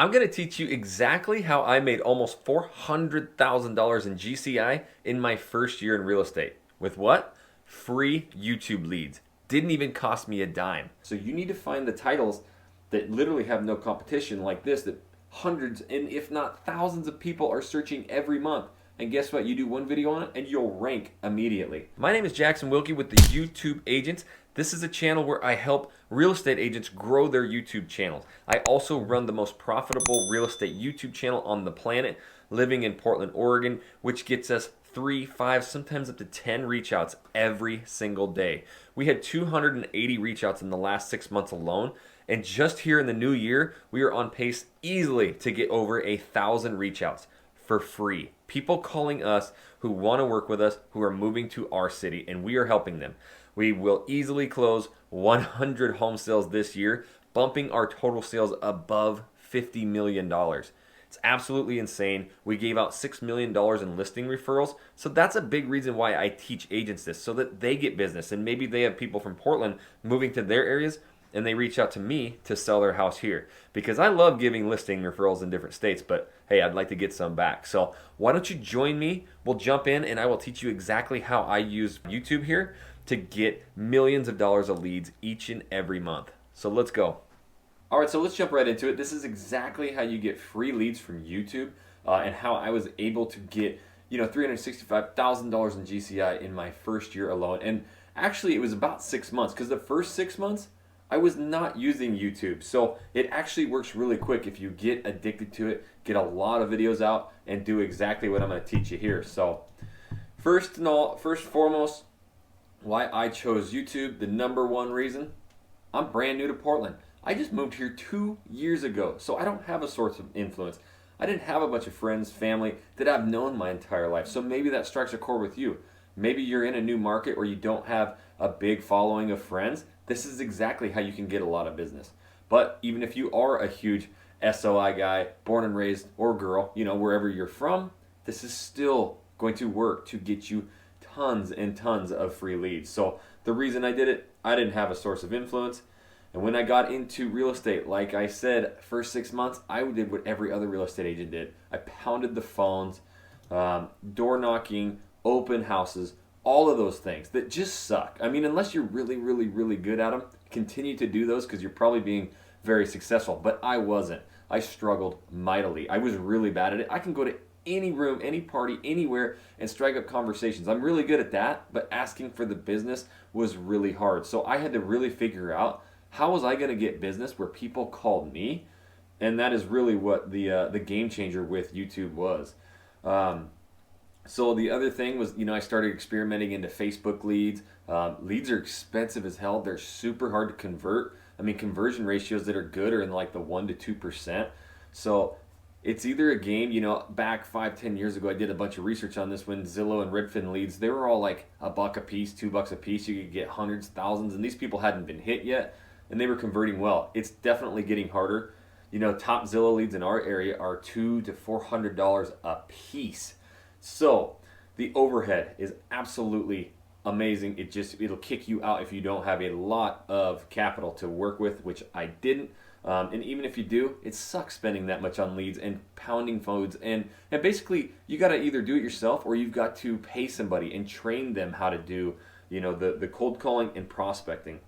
I'm going to teach you exactly how I made almost $400,000 in GCI in my first year in real estate. With what? Free YouTube leads. Didn't even cost me a dime. So you need to find the titles that literally have no competition like this, that hundreds and if not thousands of people are searching every month. And guess what? You do one video on it and you'll rank immediately. My name is Jackson Wilkie with the YouTube Agents. This is a channel where I help real estate agents grow their YouTube channels. I also run the most profitable real estate YouTube channel on the planet, living in Portland, Oregon, which gets us 3, 5, sometimes up to 10 reach outs every single day. We had 280 reach outs in the last 6 months alone. And just here in the new year, we are on pace easily to get over 1,000 reach outs for free. People calling us who want to work with us, who are moving to our city, and we are helping them. We will easily close 100 home sales this year, bumping our total sales above $50 million. It's absolutely insane. We gave out $6 million in listing referrals. So that's a big reason why I teach agents this, so that they get business. And maybe they have people from Portland moving to their areas and they reach out to me to sell their house here. Because I love giving listing referrals in different states, but hey, I'd like to get some back. So why don't you join me? We'll jump in and I will teach you exactly how I use YouTube here to get millions of dollars of leads each and every month. So let's go. All right, so let's jump right into it. This is exactly how you get free leads from YouTube and how I was able to get, $365,000 in GCI in my first year alone. And actually, it was about 6 months, because the first 6 months, I was not using YouTube. So it actually works really quick if you get addicted to it, get a lot of videos out, and do exactly what I'm going to teach you here. So first and foremost, why I chose YouTube, the number one reason, I'm brand new to Portland. I just moved here 2 years ago, so I don't have a source of influence. I didn't have a bunch of friends, family that I've known my entire life. So maybe that strikes a chord with you. Maybe you're in a new market where you don't have a big following of friends. This is exactly how you can get a lot of business. But even if you are a huge SOI guy, born and raised, or girl, wherever you're from, this is still going to work to get you tons and tons of free leads. So the reason I did it, I didn't have a source of influence. And when I got into real estate, like I said, first 6 months, I did what every other real estate agent did. I pounded the phones, door knocking, open houses, all of those things that just suck. I mean, unless you're really, really, really good at them, continue to do those because you're probably being very successful. But I wasn't. I struggled mightily. I was really bad at it. I can go to any room, any party, anywhere, and strike up conversations. I'm really good at that, but asking for the business was really hard. So I had to really figure out, how was I going to get business where people called me? And that is really what the game changer with YouTube was. So the other thing was, I started experimenting into Facebook leads. Leads are expensive as hell. They're super hard to convert. I mean, conversion ratios that are good are in like the 1% to 2%. So it's either a game, back 5-10 years ago, I did a bunch of research on this when Zillow and Redfin leads, they were all like $1 a piece, $2 a piece. You could get hundreds, thousands, and these people hadn't been hit yet, and they were converting well. It's definitely getting harder. Top Zillow leads in our area are $200 to $400 a piece. So the overhead is absolutely amazing. It'll kick you out if you don't have a lot of capital to work with, which I didn't. And even if you do, it sucks spending that much on leads and pounding phones. And basically, you got to either do it yourself or you've got to pay somebody and train them how to do, the cold calling and prospecting.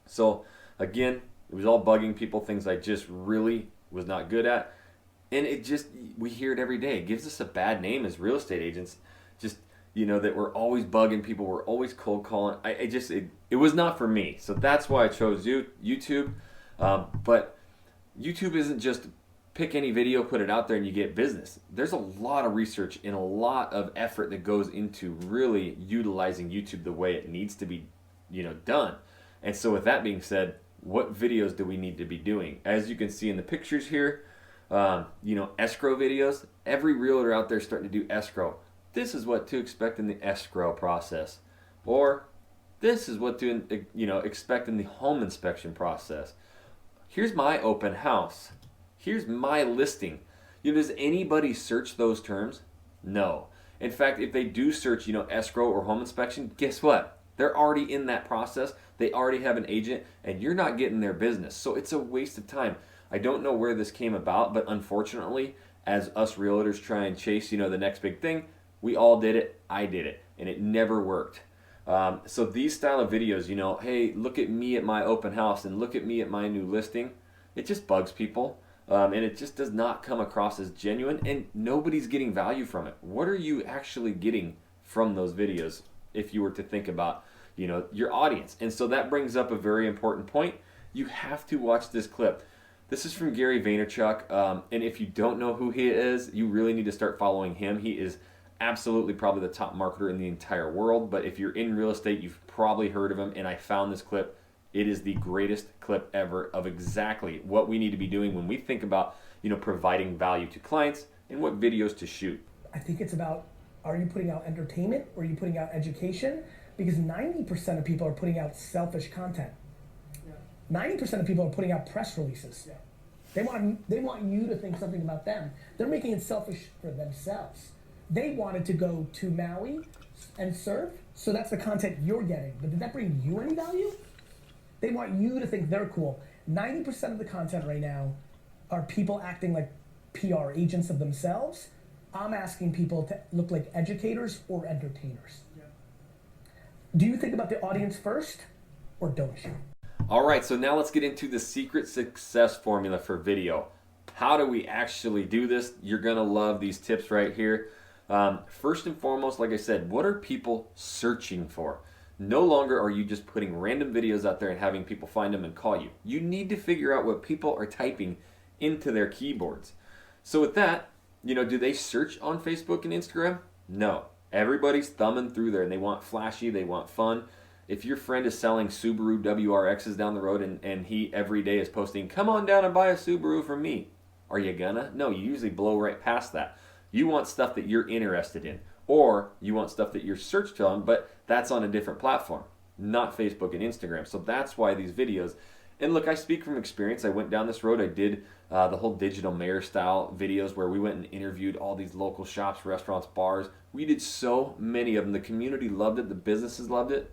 So again, it was all bugging people, things I just really was not good at. And we hear it every day. It gives us a bad name as real estate agents. That we're always bugging people. We're always cold calling. It was not for me. So that's why I chose YouTube. But YouTube isn't just pick any video, put it out there, and you get business. There's a lot of research and a lot of effort that goes into really utilizing YouTube the way it needs to be, done. And so with that being said, what videos do we need to be doing? As you can see in the pictures here, escrow videos. Every realtor out there is starting to do escrow. This is what to expect in the escrow process. Or this is what to expect in the home inspection process. Here's my open house. Here's my listing. Does anybody search those terms? No. In fact, if they do search, escrow or home inspection, guess what? They're already in that process. They already have an agent, and you're not getting their business. So it's a waste of time. I don't know where this came about, but unfortunately, as us realtors try and chase, the next big thing, we all did it. I did it, and it never worked. So these style of videos, hey, look at me at my open house and look at me at my new listing, it just bugs people. And it just does not come across as genuine, and nobody's getting value from it. What are you actually getting from those videos if you were to think about, your audience? And so that brings up a very important point. You have to watch this clip. This is from Gary Vaynerchuk, and if you don't know who he is, you really need to start following him. He is absolutely probably the top marketer in the entire world, but if you're in real estate, you've probably heard of him, and I found this clip. It is the greatest clip ever of exactly what we need to be doing when we think about, providing value to clients and what videos to shoot. I think it's about, are you putting out entertainment or are you putting out education? Because 90% of people are putting out selfish content. 90% of people are putting out press releases. They want you to think something about them. They're making it selfish for themselves. They wanted to go to Maui and surf, so that's the content you're getting. But did that bring you any value? They want you to think they're cool. 90% of the content right now are people acting like PR agents of themselves. I'm asking people to look like educators or entertainers. Do you think about the audience first, or don't you? All right, so now let's get into the secret success formula for video. How do we actually do this? You're gonna love these tips right here. First and foremost, like I said, what are people searching for? No longer are you just putting random videos out there and having people find them and call you. You need to figure out what people are typing into their keyboards. So with that, do they search on Facebook and Instagram? No. Everybody's thumbing through there and they want flashy, they want fun. If your friend is selling Subaru WRXs down the road and he every day is posting, come on down and buy a Subaru from me, are you gonna? No, you usually blow right past that. You want stuff that you're interested in, or you want stuff that you're searched on, but that's on a different platform, not Facebook and Instagram. So that's why these videos, and look, I speak from experience. I went down this road. I did the whole digital mayor style videos where we went and interviewed all these local shops, restaurants, bars. We did so many of them. The community loved it. The businesses loved it.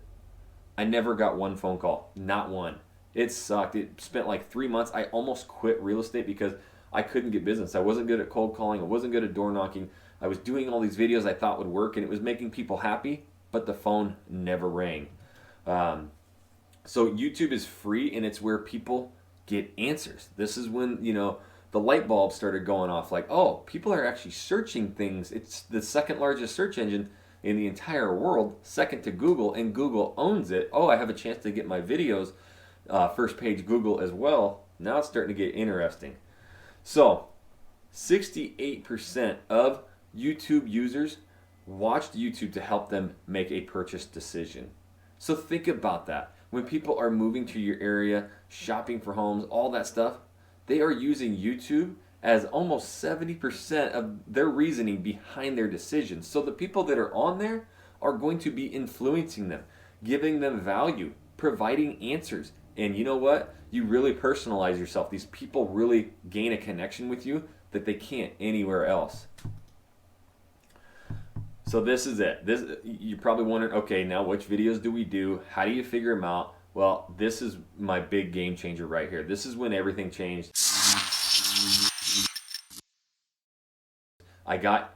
I never got one phone call, not one. It sucked. It spent like 3 months. I almost quit real estate because I couldn't get business. I wasn't good at cold calling. I wasn't good at door knocking. I was doing all these videos I thought would work, and it was making people happy, but the phone never rang. So YouTube is free, and it's where people get answers. This is when, the light bulb started going off, like, oh, people are actually searching things. It's the second largest search engine in the entire world, second to Google, and Google owns it. Oh, I have a chance to get my videos first page Google as well. Now it's starting to get interesting. So 68% of YouTube users watched YouTube to help them make a purchase decision. So think about that. When people are moving to your area, shopping for homes, all that stuff, they are using YouTube as almost 70% of their reasoning behind their decisions. So the people that are on there are going to be influencing them, giving them value, providing answers. And you know what? You really personalize yourself. These people really gain a connection with you that they can't anywhere else. So this is it. You're probably wondering, okay, now which videos do we do? How do you figure them out? Well, this is my big game changer right here. This is when everything changed. I got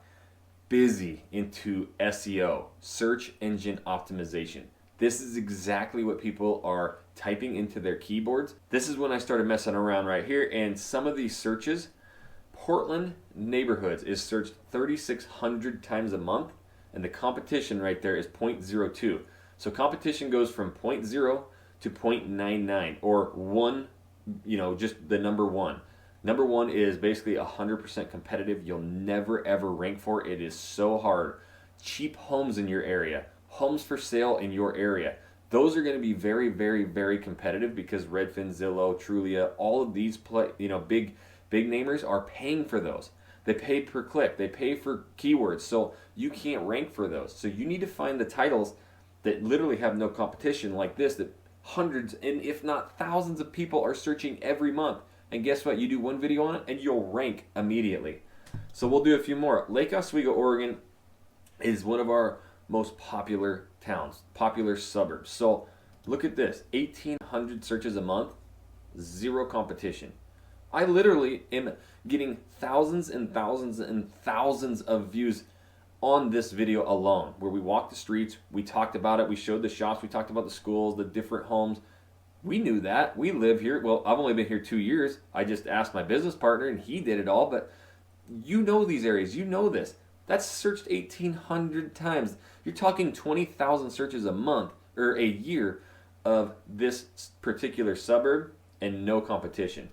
busy into SEO, search engine optimization. This is exactly what people are typing into their keyboards. This is when I started messing around right here, and some of these searches, Portland neighborhoods is searched 3,600 times a month, and the competition right there is 0.02. So competition goes from 0.0 to 0.99, or 1, just the number 1. Number 1 is basically 100% competitive. You'll never ever rank for it. It is so hard. Cheap homes in your area, homes for sale in your area, those are going to be very, very, very competitive because Redfin, Zillow, Trulia, all of these big namers are paying for those. They pay per click. They pay for keywords. So you can't rank for those. So you need to find the titles that literally have no competition like this, that hundreds and if not thousands of people are searching every month. And guess what? You do one video on it and you'll rank immediately. So we'll do a few more. Lake Oswego, Oregon is one of our most popular towns, popular suburbs. So look at this, 1,800 searches a month, zero competition. I literally am getting thousands and thousands and thousands of views on this video alone, where we walked the streets, we talked about it, we showed the shops, we talked about the schools, the different homes. We knew that. We live here. Well, I've only been here 2 years. I just asked my business partner and he did it all, but you know these areas, you know this. That's searched 1,800 times. You're talking 20,000 searches a month or a year of this particular suburb and no competition.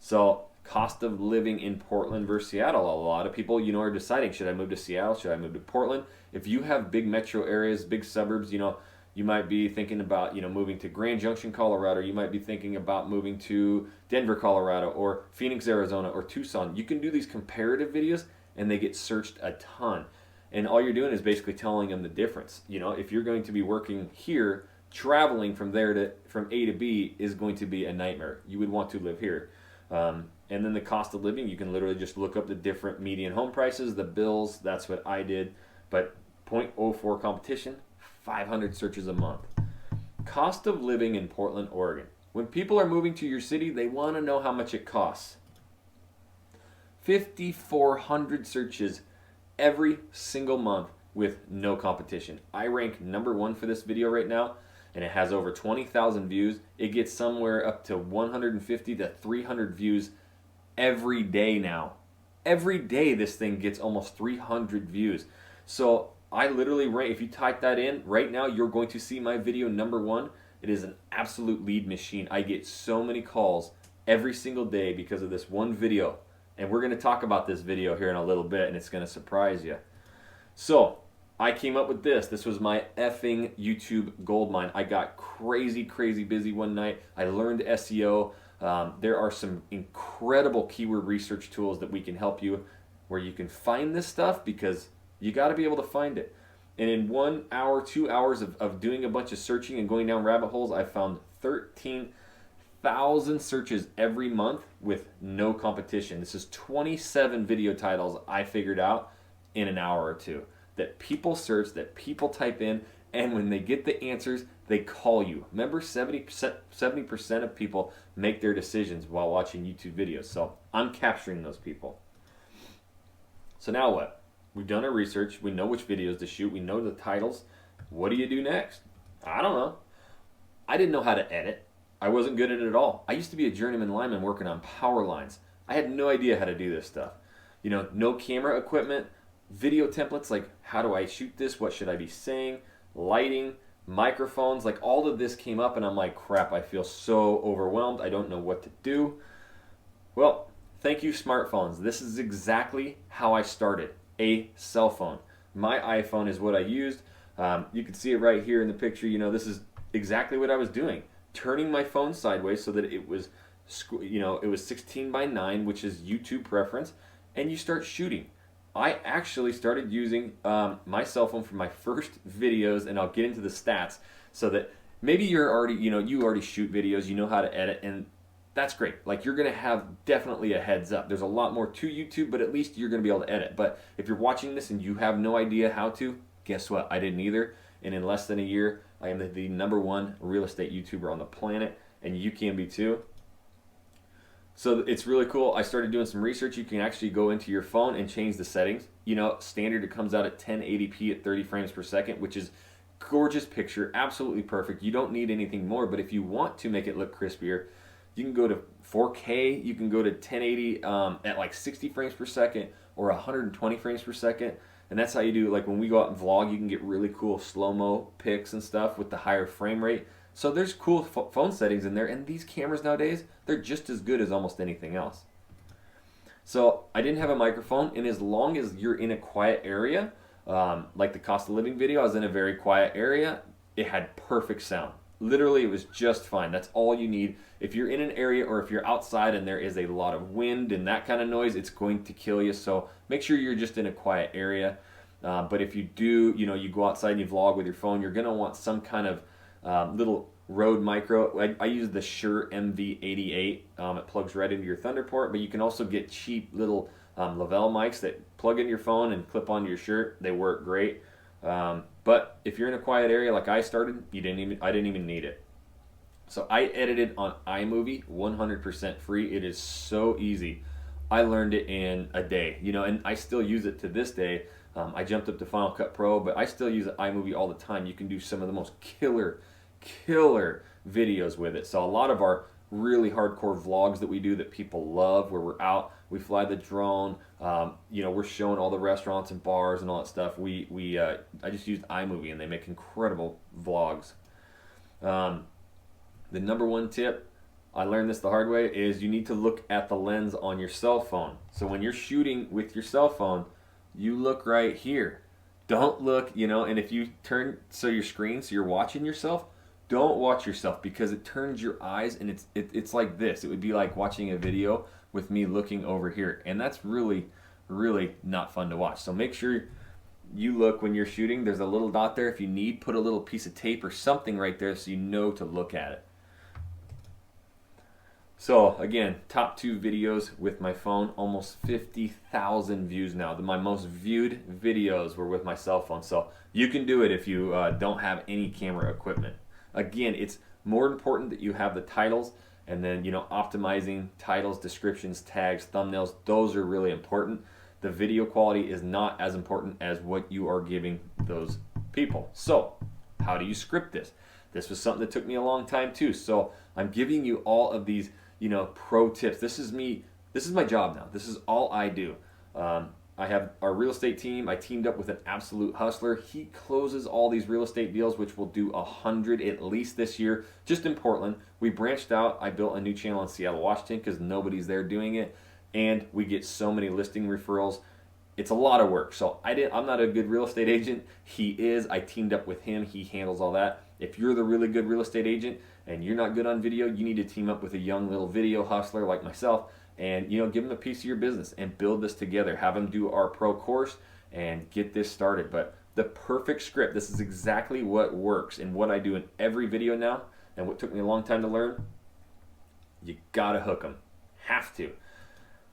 So cost of living in Portland versus Seattle. A lot of people, are deciding, should I move to Seattle? Should I move to Portland? If you have big metro areas, big suburbs, you might be thinking about, moving to Grand Junction, Colorado. You might be thinking about moving to Denver, Colorado, or Phoenix, Arizona, or Tucson. You can do these comparative videos and they get searched a ton. And all you're doing is basically telling them the difference. If you're going to be working here, traveling from A to B is going to be a nightmare. You would want to live here. And then the cost of living, you can literally just look up the different median home prices, the bills. That's what I did. But 0.04 competition, 500 searches a month. Cost of living in Portland, Oregon. When people are moving to your city, they want to know how much it costs. 5,400 searches every single month with no competition. I rank #1 for this video right now, and it has over 20,000 views. It gets somewhere up to 150 to 300 views every day now. Every day this thing gets almost 300 views. So I literally rank, if you type that in right now, you're going to see my video #1. It is an absolute lead machine. I get so many calls every single day because of this one video. And we're going to talk about this video here in a little bit, and it's going to surprise you. So I came up with this. This was my effing YouTube goldmine. I got crazy busy one night. I learned SEO. There are some incredible keyword research tools that we can help you where you can find this stuff, because you got to be able to find it. And in 1 hour, 2 hours of doing a bunch of searching and going down rabbit holes, I found 13,000 searches every month with no competition. This is 27 video titles I figured out in an hour or two that people search, that people type in, and when they get the answers, they call you. Remember, 70% of people make their decisions while watching YouTube videos. So I'm capturing those people. So now what? We've done our research. We know which videos to shoot. We know the titles. What do you do next? I don't know. I didn't know how to edit. I wasn't good at it at all. I used to be a journeyman lineman working on power lines. I had no idea how to do this stuff. No camera equipment, video templates, like how do I shoot this? What should I be saying? Lighting, microphones, like all of this came up and I'm like, crap, I feel so overwhelmed. I don't know what to do. Well, thank you, smartphones. This is exactly how I started. A cell phone. My iPhone is what I used. You can see it right here in the picture. This is exactly what I was doing. Turning my phone sideways so that it was, it was 16:9, which is YouTube preference, and you start shooting. I actually started using my cell phone for my first videos, and I'll get into the stats so that maybe you're already, you already shoot videos, you know how to edit, and that's great. Like, you're going to have definitely a heads up. There's a lot more to YouTube, but at least you're going to be able to edit. But if you're watching this and you have no idea how to, guess what? I didn't either. And in less than a year, I am the #1 real estate YouTuber on the planet, and you can be too. So it's really cool. I started doing some research. You can actually go into your phone and change the settings. Standard, it comes out at 1080p at 30 frames per second, which is gorgeous picture, absolutely perfect. You don't need anything more, but if you want to make it look crispier, you can go to 4K, you can go to 1080 at like 60 frames per second or 120 frames per second. And that's how you do, like when we go out and vlog, you can get really cool slow-mo pics and stuff with the higher frame rate. So there's cool phone settings in there, and these cameras nowadays, they're just as good as almost anything else. So I didn't have a microphone, and as long as you're in a quiet area, like the cost of living video, I was in a very quiet area, it had perfect sound. Literally, it was just fine. That's all you need. If you're in an area or if you're outside and there is a lot of wind and that kind of noise, it's going to kill you. So make sure you're just in a quiet area. But if you do, you go outside and you vlog with your phone, you're going to want some kind of little Rode micro. I use the Shure MV88. It plugs right into your Thunderport, but you can also get cheap little Lavelle mics that plug in your phone and clip onto your shirt. They work great. But if you're in a quiet area like I started, I didn't even need it. So I edited on iMovie, 100% free. It is so easy. I learned it in a day, you know, and I still use it to this day. I jumped up to Final Cut Pro, but I still use iMovie all the time. You can do some of the most killer videos with it. So a lot of our really hardcore vlogs that we do that people love, where we're out, we fly the drone, you know, we're showing all the restaurants and bars and all that stuff. I just used iMovie, and they make incredible vlogs. The number one tip, I learned this the hard way, is you need to look at the lens on your cell phone. So when you're shooting with your cell phone, you look right here. Don't look, you know, and if you turn so your screen, so you're watching yourself, don't watch yourself, because it turns your eyes, and it's like this. It would be like watching a video with me looking over here, and that's really not fun to watch. So make sure you look when you're shooting. There's a little dot there. If you need, put a little piece of tape or something right there so you know to look at it. So again, top 2 videos with my phone, almost 50,000 views now. My most viewed videos were with my cell phone. So you can do it if you don't have any camera equipment. Again, it's more important that you have the titles, and then, you know, optimizing titles, descriptions, tags, thumbnails. Those are really important. The video quality is not as important as what you are giving those people. So how do you script this? This was something that took me a long time too. So I'm giving you all of these, you know, pro tips. This is me. This is my job now. This is all I do. I have our real estate team. I teamed up with an absolute hustler. He closes all these real estate deals, which will do 100 at least this year, just in Portland. We branched out. I built a new channel in Seattle, Washington, because nobody's there doing it. And we get so many listing referrals. It's a lot of work. So I'm not a good real estate agent. He is. I teamed up with him. He handles all that. If you're the really good real estate agent and you're not good on video, you need to team up with a young little video hustler like myself, and, you know, give them a piece of your business and build this together. Have them do our pro course and get this started. But the perfect script, this is exactly what works and what I do in every video now, and what took me a long time to learn. You gotta hook them. Have to.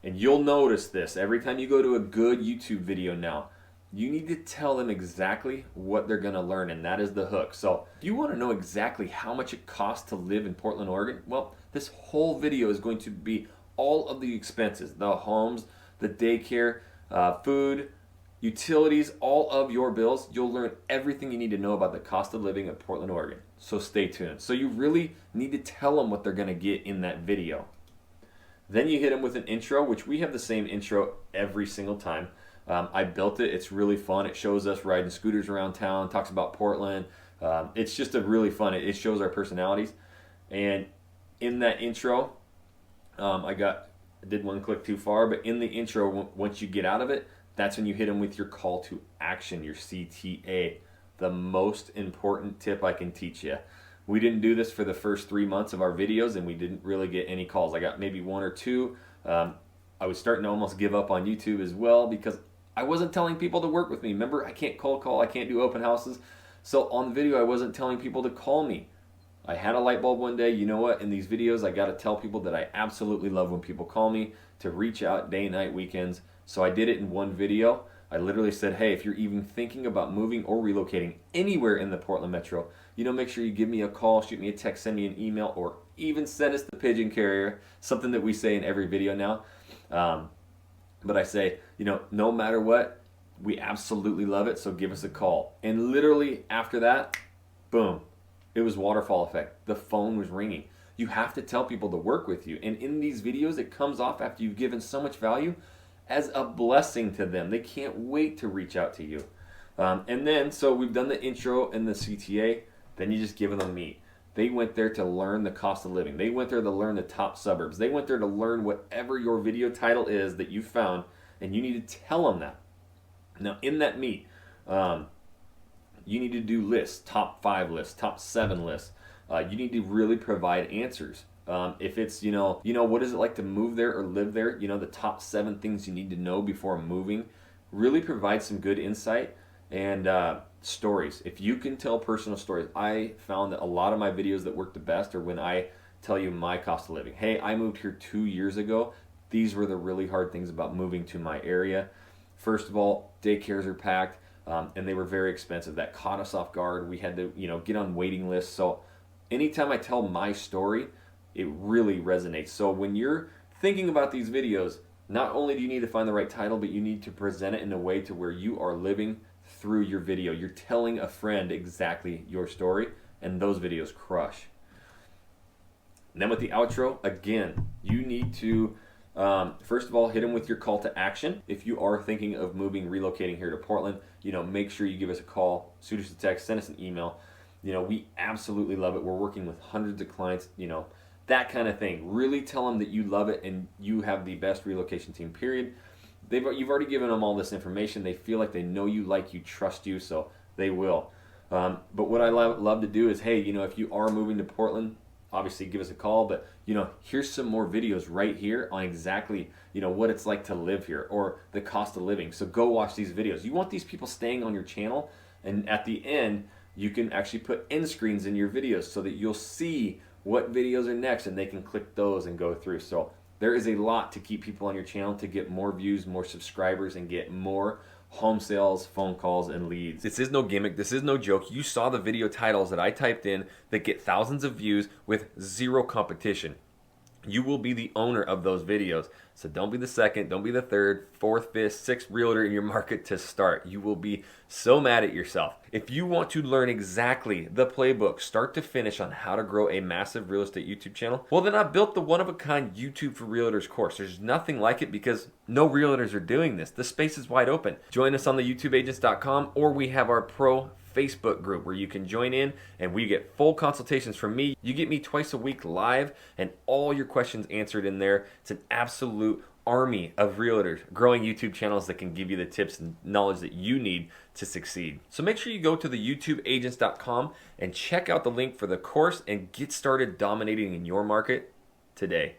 And you'll notice this every time you go to a good YouTube video now. You need to tell them exactly what they're going to learn, and that is the hook. So if you want to know exactly how much it costs to live in Portland, Oregon, well, this whole video is going to be all of the expenses, the homes, the daycare, food, utilities, all of your bills. You'll learn everything you need to know about the cost of living in Portland, Oregon. So stay tuned. So you really need to tell them what they're going to get in that video. Then you hit them with an intro, which we have the same intro every single time. I built it. It's really fun. It shows us riding scooters around town, talks about Portland. It's just a really fun. It shows our personalities. And in that intro, I did one click too far, but in the intro, once you get out of it, that's when you hit them with your call to action, your CTA, the most important tip I can teach you. We didn't do this for the first 3 months of our videos, and we didn't really get any calls. I got maybe 1 or 2. I was starting to almost give up on YouTube as well, because I wasn't telling people to work with me. Remember, I can't cold call, I can't do open houses. So on the video, I wasn't telling people to call me. I had a light bulb one day. You know what? In these videos, I got to tell people that I absolutely love when people call me, to reach out day, night, weekends. So I did it in one video. I literally said, hey, if you're even thinking about moving or relocating anywhere in the Portland metro, you know, make sure you give me a call, shoot me a text, send me an email, or even send us the pigeon carrier, something that we say in every video now. But I say, you know, no matter what, we absolutely love it, so give us a call. And literally after that, boom, it was waterfall effect. The phone was ringing. You have to tell people to work with you. And in these videos, it comes off, after you've given so much value, as a blessing to them. They can't wait to reach out to you. And then, so we've done the intro and the CTA, then you just give them meat. They went there to learn the cost of living. They went there to learn the top suburbs. They went there to learn whatever your video title is that you found, and you need to tell them that. Now, in that meat, you need to do lists, top 5 lists, top 7 lists. You need to really provide answers. If it's, you know, what is it like to move there or live there? You know, the top 7 things you need to know before moving. Really provide some good insight and stories. If you can tell personal stories, I found that a lot of my videos that work the best are when I tell you my cost of living. Hey, I moved here 2 years ago. These were the really hard things about moving to my area. First of all, daycares are packed, and they were very expensive. That caught us off guard. We had to, you know, get on waiting lists. So anytime I tell my story, it really resonates. So when you're thinking about these videos, not only do you need to find the right title, but you need to present it in a way to where you are living through your video. You're telling a friend exactly your story, and those videos crush. And then with the outro, again, you need to first of all hit them with your call to action. If you are thinking of moving, relocating here to Portland, make sure you give us a call, shoot us a text, send us an email. We absolutely love it. We're working with hundreds of clients, that kind of thing. Really tell them that you love it and you have the best relocation team, period. You've already given them all this information. They feel like they know you, like you, trust you, so they will. But what I love to do is, hey, if you are moving to Portland, obviously give us a call, but here's some more videos right here on exactly what it's like to live here or the cost of living. So go watch these videos. You want these people staying on your channel, and at the end you can actually put end screens in your videos so that you'll see what videos are next and they can click those and go through. So there is a lot to keep people on your channel, to get more views, more subscribers, and get more home sales, phone calls, and leads. This is no gimmick. This is no joke. You saw the video titles that I typed in that get thousands of views with zero competition. You will be the owner of those videos. So don't be the second, don't be the third, fourth, fifth, sixth realtor in your market to start. You will be so mad at yourself. If you want to learn exactly the playbook, start to finish on how to grow a massive real estate YouTube channel, well then I built the one-of-a-kind YouTube for Realtors course. There's nothing like it because no realtors are doing this. The space is wide open. Join us on the YouTubeagents.com, or we have our pro Facebook group where you can join in and we get full consultations from me. You get me twice a week live and all your questions answered in there. It's an absolute army of realtors growing YouTube channels that can give you the tips and knowledge that you need to succeed. So make sure you go to the YouTubeagents.com and check out the link for the course and get started dominating in your market today.